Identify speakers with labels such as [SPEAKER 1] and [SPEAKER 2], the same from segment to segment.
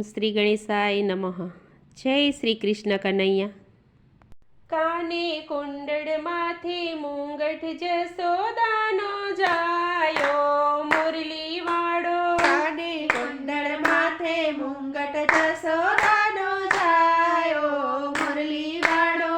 [SPEAKER 1] શ્રી ગણેશાય નમઃ. જય શ્રી કૃષ્ણ કનૈયા. કાને કુંડળ માથે મુંગઠ જસોદાનો જાયો મુરલી વાળો.
[SPEAKER 2] કાને કુંડળ માથે મુંગટ જસોદાનો જાયો મુરલી વાળો.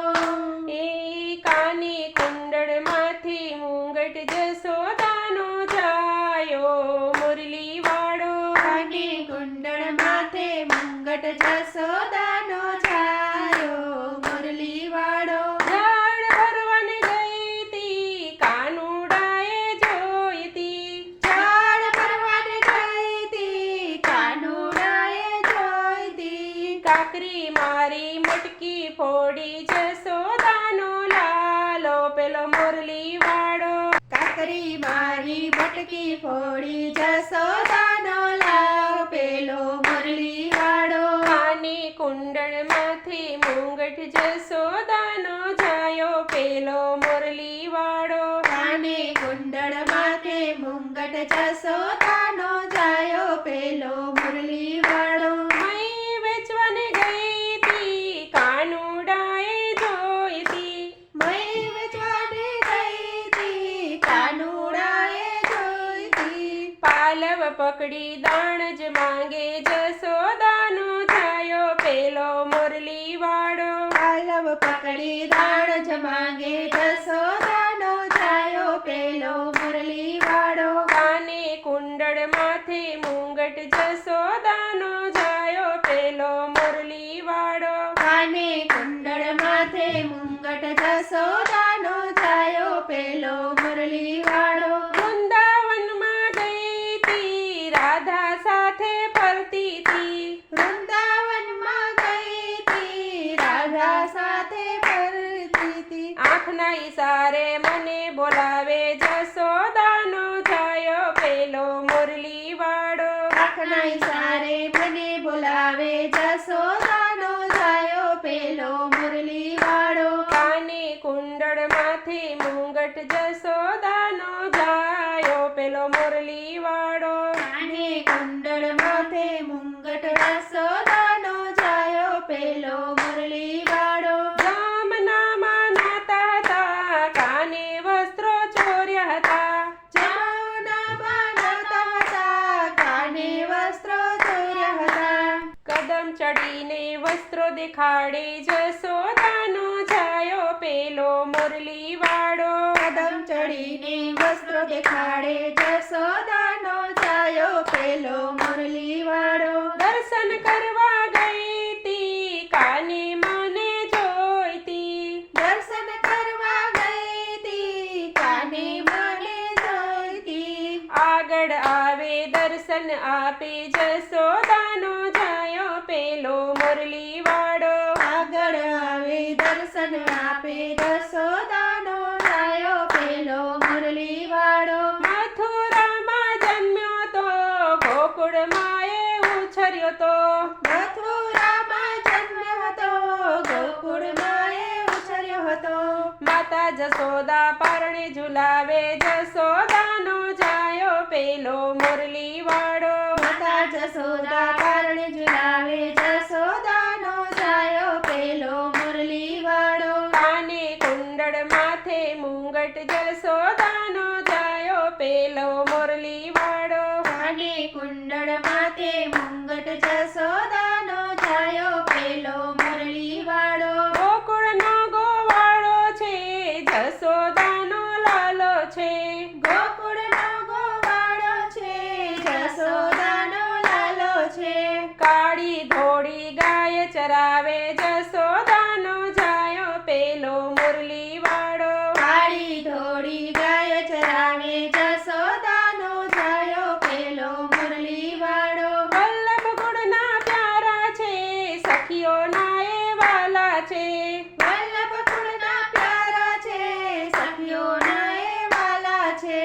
[SPEAKER 1] એ કાને કુંડળ માથે મુંગટ જસોદાનો જાયો મુરલી વાળો.
[SPEAKER 2] કાને કુંડળ માથે મુંગટ જસોદાનો જાયો મુરલી વાળો.
[SPEAKER 1] ઝાડ ભરવાને ગઈ તી કાનુડાએ જોઈતી.
[SPEAKER 2] ઝાડ ભરવાને ગઈ તી કાનુડાએ જોઈતી.
[SPEAKER 1] કાકરી મારી મટકી ફોડી જસોદાનો લાલો પેલો મુરલી વાળો.
[SPEAKER 2] કાકરી મારી મટકી ફોડી જસોદાનો લાવ પેલો મુરલી વાળો.
[SPEAKER 1] કાને કુંડળ માથે મુંગઠ જસોદાનો જાયો પેલો મુરલી વાળો.
[SPEAKER 2] કાને કુંડળ માથે મુંગટ જસોદાનો જાયો પેલો મુરલી વાળો.
[SPEAKER 1] મઈ વેચવાને ગઈ તી કાનુડાએ જોઈતી.
[SPEAKER 2] મઈ વેચવાને ગઈ તી કાનુડાએ જોઈતી.
[SPEAKER 1] પાલવ પકડી દાણ જ માંગે જસોદાનો જાયો પેલો મુરલી વાળો.
[SPEAKER 2] પાલવ પકડી દાણ જ માંગે જસોદાનો જાયો પેલો મુરલી વાળો.
[SPEAKER 1] કાને કુંડળ માથે મુંગટ જસોદાનો જાયો પેલો મુરલી વાળો.
[SPEAKER 2] કાને કુંડળ માથે મુંગટ જસોદાનો જાયો પેલો મુરલી વાળો.
[SPEAKER 1] વૃંદાવનમાં ગઈ તી રાધા સાથે ફરતી તી.
[SPEAKER 2] વૃંદાવનમાં ગઈ તી રાધા સાથે ફરતી તી.
[SPEAKER 1] આંખના ઈશારે મને બોલાવે જસોદાનો જાયો પેલો મુરલી વાળો.
[SPEAKER 2] આંખના ઈશારે મને બોલાવે જસોદાનો જાયો પેલો મુરલી વાળો.
[SPEAKER 1] કાને કુંડળ માથે મુંગટ જસોદાનો જાયો પેલો મુરલી વાળો.
[SPEAKER 2] કાને કુંડળ માથે મુંગટ જસોદાનો જાયો પેલો મુરલી વાળો.
[SPEAKER 1] જામનામાં નાતા હતા કાને વસ્ત્રો ચોર્યા હતા.
[SPEAKER 2] જમનામાં નાતા હતા કાને વસ્ત્રો ચોર્યા હતા.
[SPEAKER 1] કદમ ચડીને વસ્ત્રો દેખાડે જસોદાનો જાયો પેલો મુરલી વાળો.
[SPEAKER 2] કદમ ચડીને વસ્ત્રો દેખાડે જસોદાનો જાયો પેલો મુરલી વાળો.
[SPEAKER 1] દર્શન કરવા ગઈ તી કાને મને જોઈતી.
[SPEAKER 2] દર્શન કરવા ગઈ તી કાને મને જોઈતી.
[SPEAKER 1] આગળ આવે દર્શન આપે જસોદાનો જાયો પેલો મુરલી વાળો.
[SPEAKER 2] આગળ આવે દર્શન આપે જસોદાનો જાયો પેલો મુરલી વાળો.
[SPEAKER 1] મથુરામાં જન્મ્યો તો ગોકુળમાં એ ઉછર્યો તો.
[SPEAKER 2] મથુરામાં જન્મ્યો હતો ગોકુળમાં એ ઉછર્યો હતો.
[SPEAKER 1] માતા જસોદા પરણે ઝુલાવે જસોદાનો જાયો પેલો મુરલી વાળો.
[SPEAKER 2] માતા જસોદા પારણે ઝુલાવે જસોદાનો જાયો પેલો મુરલી વાળો.
[SPEAKER 1] કાને કુંડળ માથે મુંગટ જસોદાનો જાયો પેલો મુરલી વાળો.
[SPEAKER 2] કાને કુંડળ માથે મુંગટ જસોદાનો જાયો પેલો મુરલી વાળો.
[SPEAKER 1] ગોકુળનો ગોવાળો છે જસોદાનો લાલો છે.
[SPEAKER 2] ગોકુળનો ગોવાળો છે જસોદાનો લાલો છે.
[SPEAKER 1] કાળી ધોળી ગાય ચરાવે જસોદાનો જાયો પેલો મુરલી વાળો.
[SPEAKER 2] કાળી ધોળી ગાય ચરાવે જસોદાનો જાયો પેલો મુરલી વાળો.
[SPEAKER 1] વલ્લભ ગુણના પ્યારા છે સખીઓના એ વાલા છે.
[SPEAKER 2] વલ્લભ કુળના પ્યારા છે સખીઓના એ વાલા છે.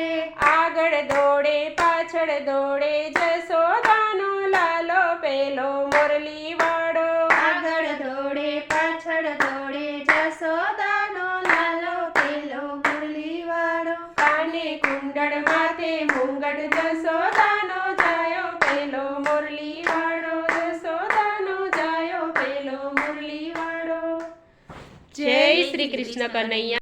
[SPEAKER 1] આગળ દોડે પાછળ દોડે જસોદાનો લાલો પેલો મુરલી વાળો.
[SPEAKER 2] આગળ દોડે પાછળ દોડે જસોદાનો લાલો પેલો મુરલી વાળો.
[SPEAKER 1] કાને કુંડળ માથે મુંગટ જસોદાનો જાયો પેલો મુરલી વાળો. જસોદા જય શ્રી કૃષ્ણ કનૈયા